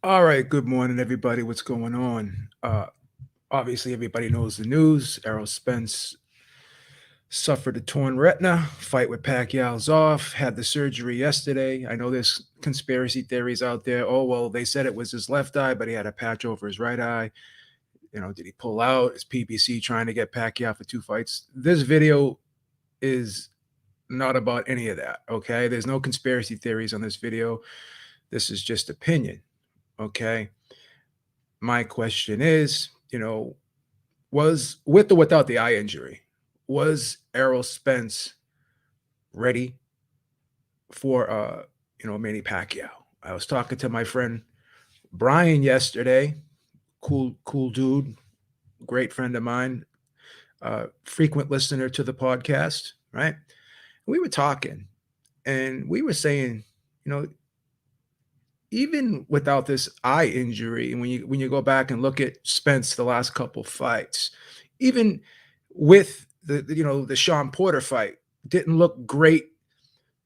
All right, good morning, everybody. What's going on? Obviously, everybody knows the news. Errol Spence suffered a torn retina. Fight with Pacquiao's off. Had the surgery yesterday. I know there's conspiracy theories out there. Oh well, they said it was his left eye, but he had a patch over his right eye. Did he pull out? Is PBC trying to get Pacquiao for two fights? This video is not about any of that. Okay, there's no conspiracy theories on this video. This is just opinion. Okay. My question is, was with or without the eye injury, was Errol Spence ready for Manny Pacquiao? I was talking to my friend Brian yesterday. Cool dude, great friend of mine, frequent listener to the podcast, right? We were talking and we were saying, you know, even without this eye injury, and when you go back and look at Spence the last couple fights, even with the Sean Porter fight, didn't look great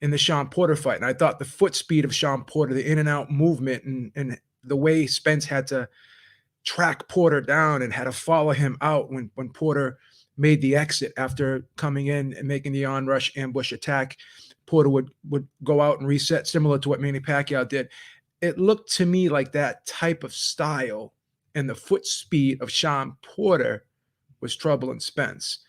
in the Sean Porter fight. And I thought the foot speed of Sean Porter, the in and out movement, and the way Spence had to track Porter down and had to follow him out when Porter made the exit after coming in and making the onrush ambush attack. Porter would go out and reset, similar to what Manny Pacquiao did. It looked to me like that type of style and the foot speed of Sean Porter was troubling Spence.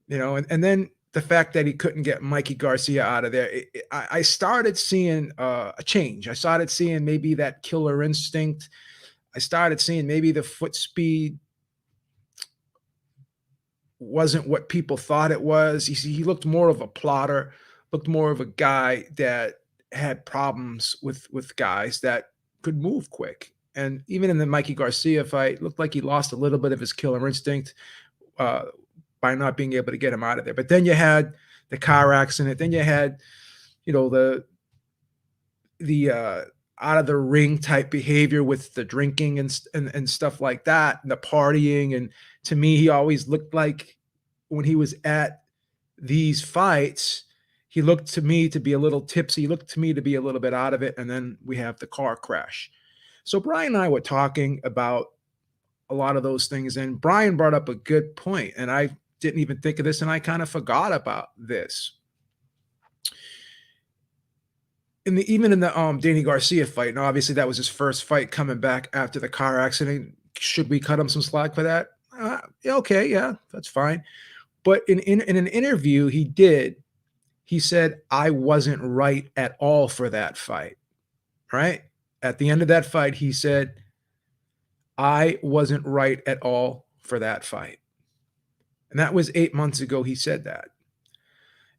And then the fact that he couldn't get Mikey Garcia out of there, I started seeing a change. I started seeing maybe that killer instinct. I started seeing maybe the foot speed wasn't what people thought it was. He looked more of a plotter, looked more of a guy that had problems with guys that could move quick. And even in the Mikey Garcia fight, looked like he lost a little bit of his killer instinct uh, by not being able to get him out of there. But then you had the car accident. Then you had, the out of the ring type behavior with the drinking and stuff like that, and the partying. And to me, he always looked like when he was at these fights, he looked to me to be a little tipsy. He looked to me to be a little bit out of it. And then we have the car crash. So Brian and I were talking about a lot of those things, and Brian brought up a good point, and I didn't even think of this, and I kind of forgot about this. Even in the Danny Garcia fight, and obviously that was his first fight coming back after the car accident. Should we cut him some slack for that? Yeah, okay, yeah, that's fine. But in an interview he said, I wasn't right at all for that fight. Right? At the end of that fight, he said, I wasn't right at all for that fight. And that was 8 months ago. He said that.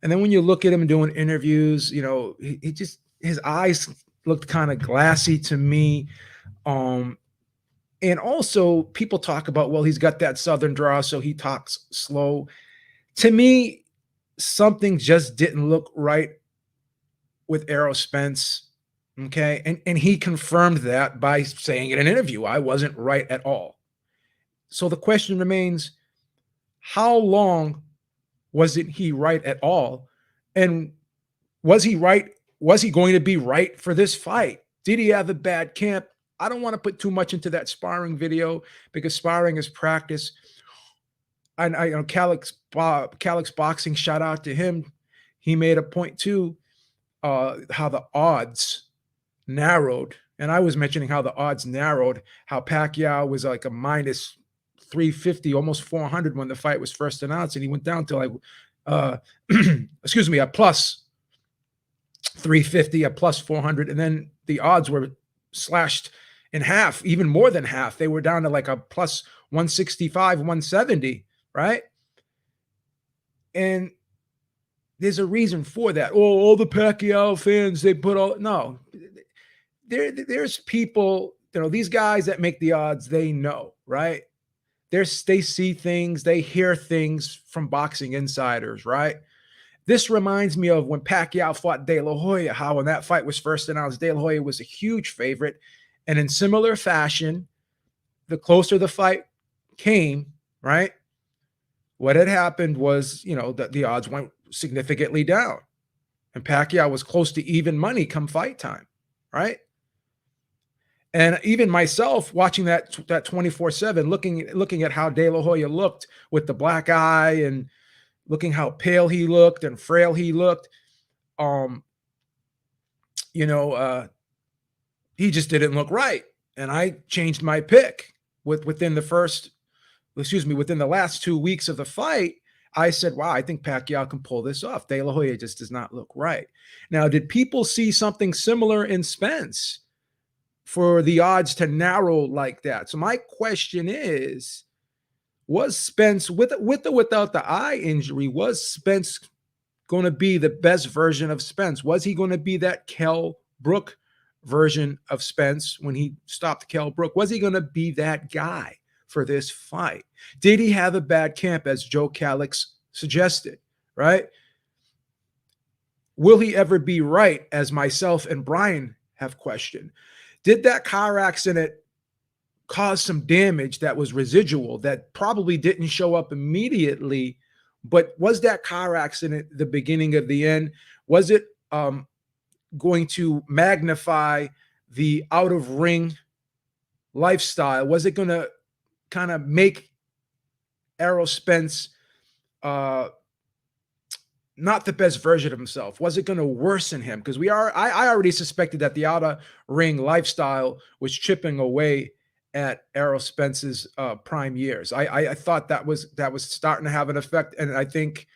And then when you look at him doing interviews, he just, his eyes looked kind of glassy to me. And also people talk about, well, he's got that Southern draw, so he talks slow. To me, something just didn't look right with Errol Spence. Okay. And he confirmed that by saying in an interview, I wasn't right at all. So the question remains, how long wasn't he right at all? And was he right? Was he going to be right for this fight? Did he have a bad camp? I don't want to put too much into that sparring video because sparring is practice. And Calix Boxing, shout out to him. He made a point too, how the odds narrowed. And I was mentioning how the odds narrowed, how Pacquiao was like a minus 350, almost 400 when the fight was first announced. And he went down to like, excuse me, a plus 350, a plus 400. And then the odds were slashed in half, even more than half. They were down to like a plus 165, 170, right? And there's a reason for that. Oh, all the Pacquiao fans, they put all, no. There's people, these guys that make the odds, they know, right? They see things, they hear things from boxing insiders, right? This reminds me of when Pacquiao fought De La Hoya, how when that fight was first announced, De La Hoya was a huge favorite. And in similar fashion, the closer the fight came, right? What had happened was, the odds went significantly down. And Pacquiao was close to even money come fight time, right? And even myself watching that 24/7, looking at how De La Hoya looked with the black eye and looking how pale he looked and frail he looked, um, you know, he just didn't look right. And I changed my pick within the within the last 2 weeks of the fight. I said, wow, I think Pacquiao can pull this off. De La Hoya just does not look right. Now, did people see something similar in Spence for the odds to narrow like that? So my question is, was Spence, with or without the eye injury, was Spence going to be the best version of Spence? Was he going to be that Kell Brook version of Spence when he stopped Kell Brook? Was he going to be that guy for this fight? Did he have a bad camp, as Joe Calix suggested, right? Will he ever be right, as myself and Brian have questioned? Did that car accident cause some damage that was residual, that probably didn't show up immediately? But was that car accident the beginning of the end? Was it going to magnify the out of ring lifestyle? Was it going to kind of make Errol Spence not the best version of himself? Was it going to worsen him? Because I already suspected that the outer ring lifestyle was chipping away at Errol Spence's prime years. I thought that was starting to have an effect, and I think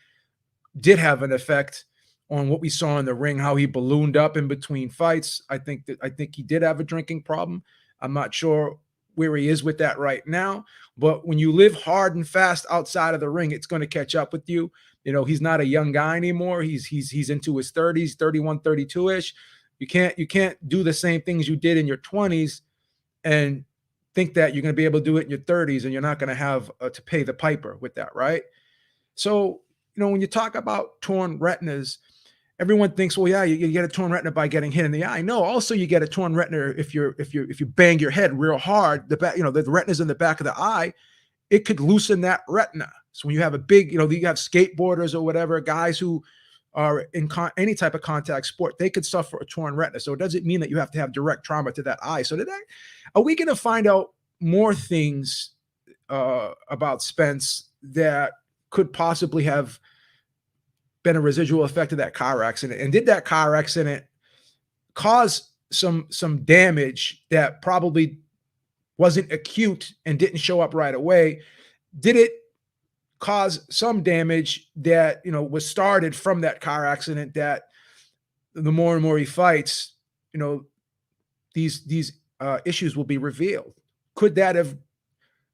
did have an effect on what we saw in the ring, how he ballooned up in between fights. I think he did have a drinking problem. I'm not sure where he is with that right now, but when you live hard and fast outside of the ring, it's going to catch up with you. You know, he's not a young guy anymore. He's into his 30s, 31, 32-ish. You can't do the same things you did in your 20s and think that you're going to be able to do it in your 30s, and you're not going to have to pay the piper with that, right? So, when you talk about torn retinas, everyone thinks, well, yeah, you get a torn retina by getting hit in the eye. No, also you get a torn retina if you bang your head real hard. The back, the retina's in the back of the eye. It could loosen that retina. So when you have a big, you have skateboarders or whatever, guys who are in any type of contact sport, they could suffer a torn retina. So it doesn't mean that you have to have direct trauma to that eye. So are we going to find out more things about Spence that could possibly have been a residual effect of that car accident? And did that car accident cause some damage that probably wasn't acute and didn't show up right away? Did it cause some damage that was started from that car accident, that the more and more he fights, these issues will be revealed? Could that have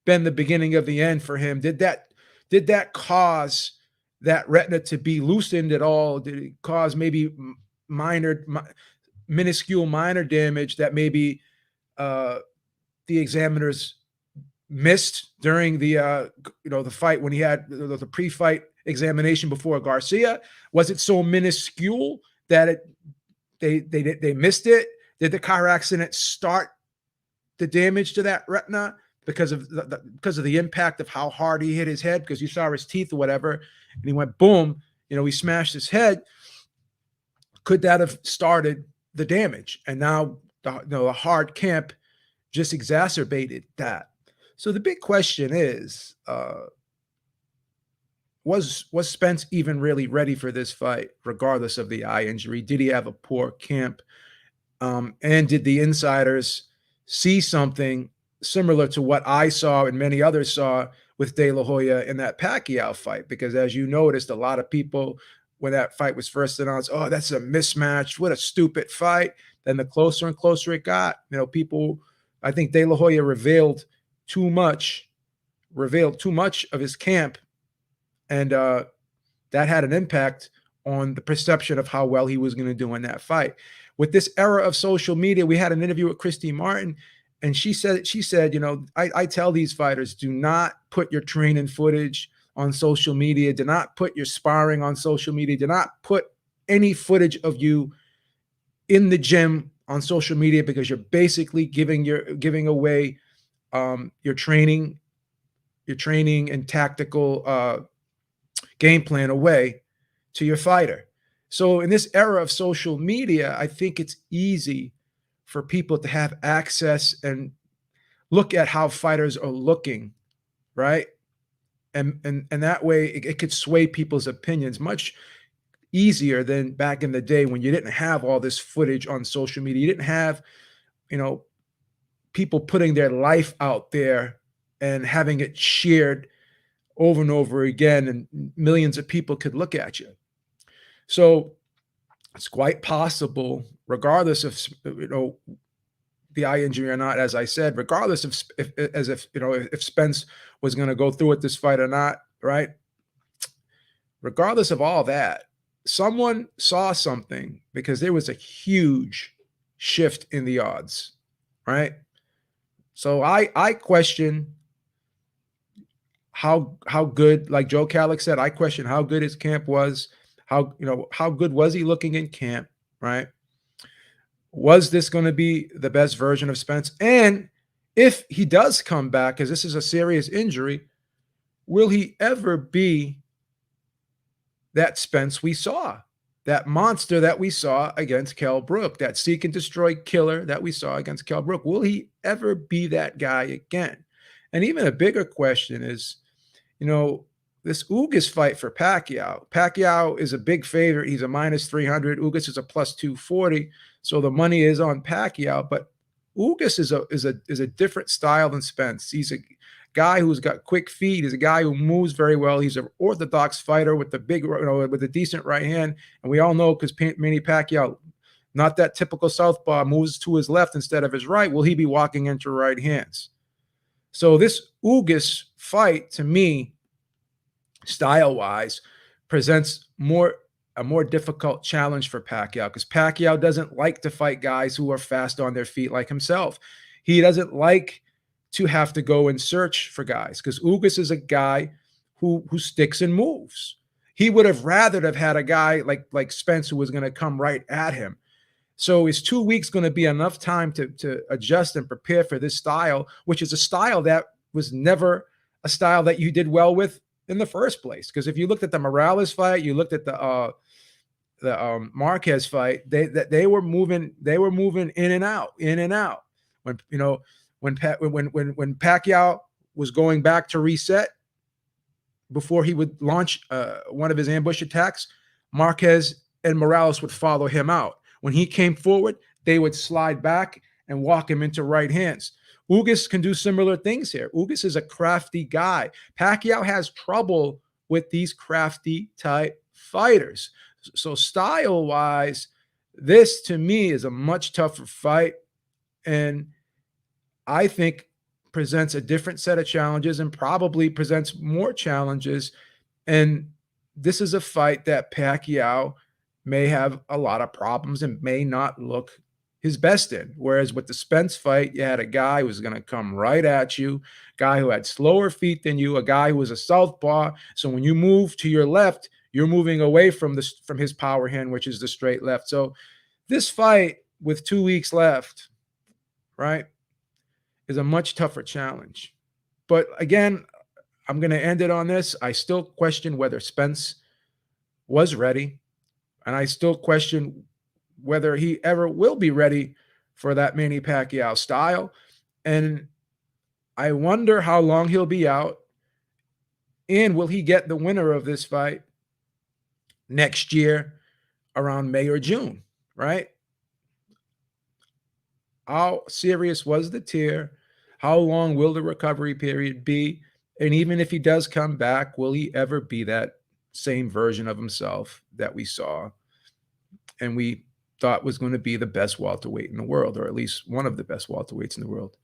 been the beginning of the end for him? Did that cause that retina to be loosened at all? Did it cause maybe minuscule minor damage that maybe the examiners missed during the the fight when he had the pre-fight examination before Garcia? Was it so minuscule that they missed it? Did the car accident start the damage to that retina because of the impact of how hard he hit his head? Because you saw his teeth or whatever, and he went boom, he smashed his head. Could that have started the damage? And now the hard camp just exacerbated that. So the big question is, was Spence even really ready for this fight, regardless of the eye injury? Did he have a poor camp? And did the insiders see something similar to what I saw and many others saw with De La Hoya in that Pacquiao fight? Because as you noticed, a lot of people, when that fight was first announced, oh, that's a mismatch. What a stupid fight. Then the closer and closer it got, people, I think De La Hoya revealed too much of his camp. And that had an impact on the perception of how well he was going to do in that fight. With this era of social media, we had an interview with Christy Martin, and she said, I tell these fighters, do not put your training footage on social media. Do not put your sparring on social media. Do not put any footage of you in the gym on social media, because you're basically giving away your training and tactical game plan away to your fighter. So in this era of social media, I think it's easy for people to have access and look at how fighters are looking, right? And that way it could sway people's opinions much easier than back in the day when you didn't have all this footage on social media. You didn't have, you know, people putting their life out there and having it shared over and over again, and millions of people could look at you. So it's quite possible, regardless of the eye injury or not, as I said, regardless of if Spence was going to go through with this fight or not, right? Regardless of all that, someone saw something because there was a huge shift in the odds, right? So I question how good, like Joe Calix said, I question how good his camp was. How good was he looking in camp, right? Was this going to be the best version of Spence? And if he does come back, because this is a serious injury, will he ever be that Spence we saw, that monster that we saw against Kell Brook, that seek and destroy killer that we saw against Kell Brook? Will he ever be that guy again? And even a bigger question is, this Ugas fight for Pacquiao. Pacquiao is a big favorite. He's a minus 300. Ugas is a plus 240. So the money is on Pacquiao. But Ugas is a different style than Spence. He's a guy who's got quick feet. He's a guy who moves very well. He's an orthodox fighter with with a decent right hand. And we all know, because Manny Pacquiao, not that typical southpaw, moves to his left instead of his right. Will he be walking into right hands? So this Ugas fight, to me, style-wise, presents a more difficult challenge for Pacquiao, because Pacquiao doesn't like to fight guys who are fast on their feet like himself. He doesn't like to have to go and search for guys, because Ugas is a guy who sticks and moves. He would have rather have had a guy like Spence, who was going to come right at him. So is 2 weeks going to be enough time to adjust and prepare for this style, which is a style that was never a style that you did well with in the first place? Because if you looked at the Morales fight, you looked at the Marquez fight, they were moving in and out. When Pacquiao was going back to reset before he would launch one of his ambush attacks, Marquez and Morales would follow him out. When he came forward, they would slide back and walk him into right hands. Ugas can do similar things here. Ugas is a crafty guy. Pacquiao has trouble with these crafty type fighters. So style-wise, this to me is a much tougher fight, and I think presents a different set of challenges and probably presents more challenges. And this is a fight that Pacquiao may have a lot of problems and may not look his best in. Whereas with the Spence fight, you had a guy who was going to come right at you, guy who had slower feet than you, a guy who was a southpaw. So when you move to your left, you're moving away from his power hand, which is the straight left. So this fight with 2 weeks left, right, is a much tougher challenge. But again, I'm going to end it on this. I still question whether Spence was ready, and I still question whether he ever will be ready for that Manny Pacquiao style. And I wonder how long he'll be out, and will he get the winner of this fight next year around May or June, right? How serious was the tear? How long will the recovery period be? And even if he does come back, will he ever be that same version of himself that we saw and we thought was going to be the best welterweight in the world, or at least one of the best welterweights in the world?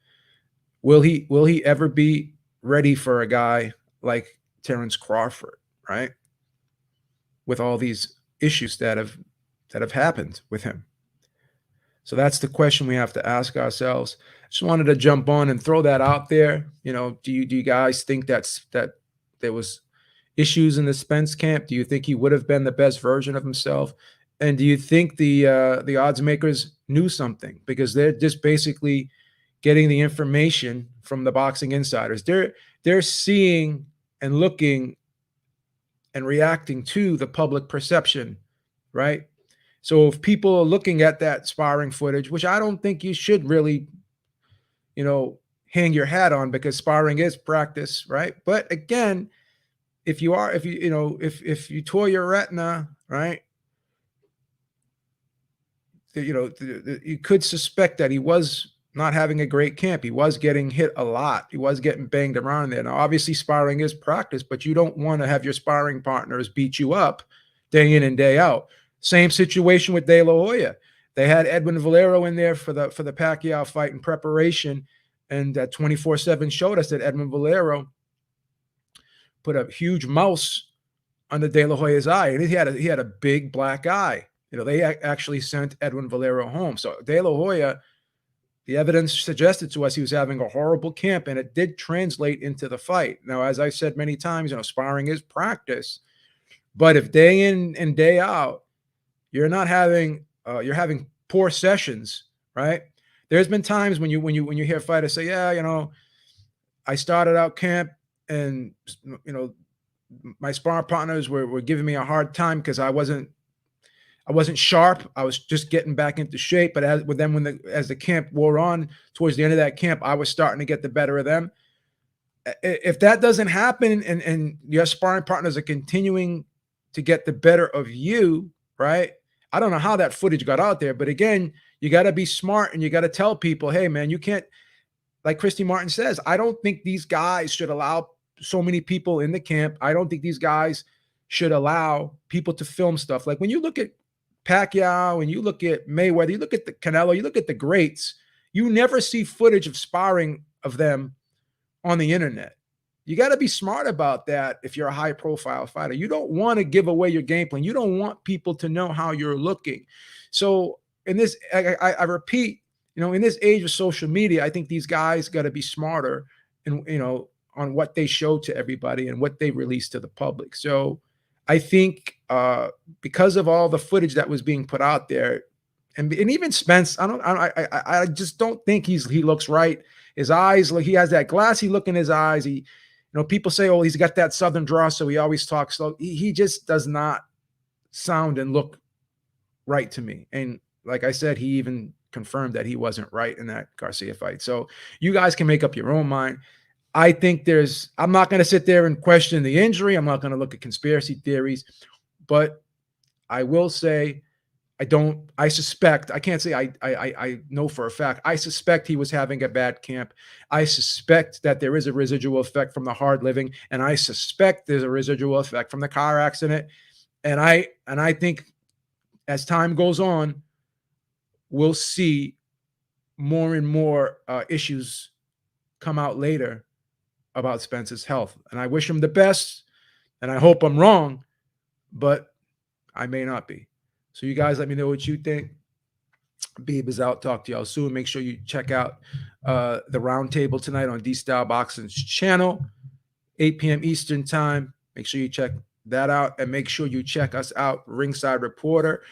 Will he ever be ready for a guy like Terrence Crawford, right? With all these issues that have happened with him. So that's the question we have to ask ourselves. Just wanted to jump on and throw that out there. Do you guys think that there was issues in the Spence camp? Do you think he would have been the best version of himself? And do you think the odds makers knew something? Because they're just basically getting the information from the boxing insiders. They're seeing and looking and reacting to the public perception, right? So if people are looking at that sparring footage, which I don't think you should really, you know, hang your hat on, because sparring is practice, right? But again, if you, you know, if you tore your retina, right, you know, you could suspect that he was not having a great camp. He was getting hit a lot. He was getting banged around there. Now, obviously, sparring is practice, but you don't want to have your sparring partners beat you up day in and day out. Same situation with De La Hoya. They had Edwin Valero in there for the Pacquiao fight in preparation, and that 24/7 showed us that Edwin Valero put a huge mouse under De La Hoya's eye, and he had a big black eye. You know, they actually sent Edwin Valero home. So De La Hoya, the evidence suggested to us he was having a horrible camp, and it did translate into the fight. Now, as I said many times, you know, sparring is practice, but if day in and day out you're having poor sessions, right? There's been times when you hear fighters say, "Yeah, you know, I started out camp and you know my sparring partners were giving me a hard time because I wasn't sharp. I was just getting back into shape. But as with them, as the camp wore on, towards the end of that camp, I was starting to get the better of them. If that doesn't happen, and your sparring partners are continuing to get the better of you, right? I don't know how that footage got out there, but again, you got to be smart and you got to tell people, hey, man, you can't, like Christy Martin says, I don't think these guys should allow so many people in the camp. I don't think these guys should allow people to film stuff. Like when you look at Pacquiao and you look at Mayweather, you look at the Canelo, you look at the greats, you never see footage of sparring of them on the internet. You got to be smart about that if you're a high profile fighter. You don't want to give away your game plan. You don't want people to know how you're looking. So in this, I repeat, you know, in this age of social media, I think these guys got to be smarter and, you know, on what they show to everybody and what they release to the public. So I think because of all the footage that was being put out there, and even Spence, I just don't think he looks right. His eyes, like he has that glassy look in his eyes. He, you know, people say, oh, he's got that southern draw, so he always talks slow. He just does not sound and look right to me. And like I said, he even confirmed that he wasn't right in that Garcia fight. So you guys can make up your own mind. I think I'm not going to sit there and question the injury. I'm not going to look at conspiracy theories, but I will say, I suspect, I can't say I know for a fact. I suspect he was having a bad camp. I suspect that there is a residual effect from the hard living. And I suspect there's a residual effect from the car accident. And I think as time goes on, we'll see more and more issues come out later about Spence's health. And I wish him the best. And I hope I'm wrong, but I may not be. So you guys let me know what you think. Beeb is out. Talk to y'all soon. Make sure you check out the roundtable tonight on D-Style Boxing's channel, 8 p.m. Eastern time. Make sure you check that out. And make sure you check us out, Ringside Reporter,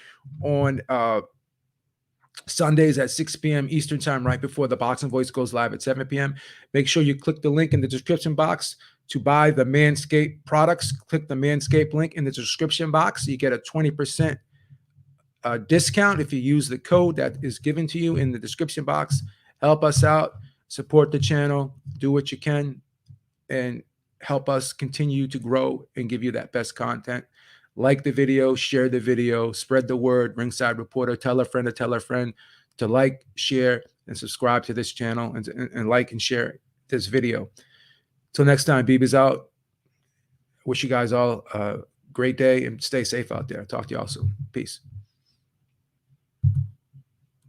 on Sundays at 6 p.m. Eastern time, right before the Boxing Voice goes live at 7 p.m. Make sure you click the link in the description box to buy the Manscaped products. Click the Manscaped link in the description box. So you get a 20% discount if you use the code that is given to you in the description box. Help us out, support the channel, do what you can, and help us continue to grow and give you that best content. Like the video, share the video, spread the word. Ringside Reporter, tell a friend to like, share, and subscribe to this channel, and like and share this video. Till next time, Beeb out. Wish you guys all a great day and stay safe out there. Talk to y'all soon. Peace.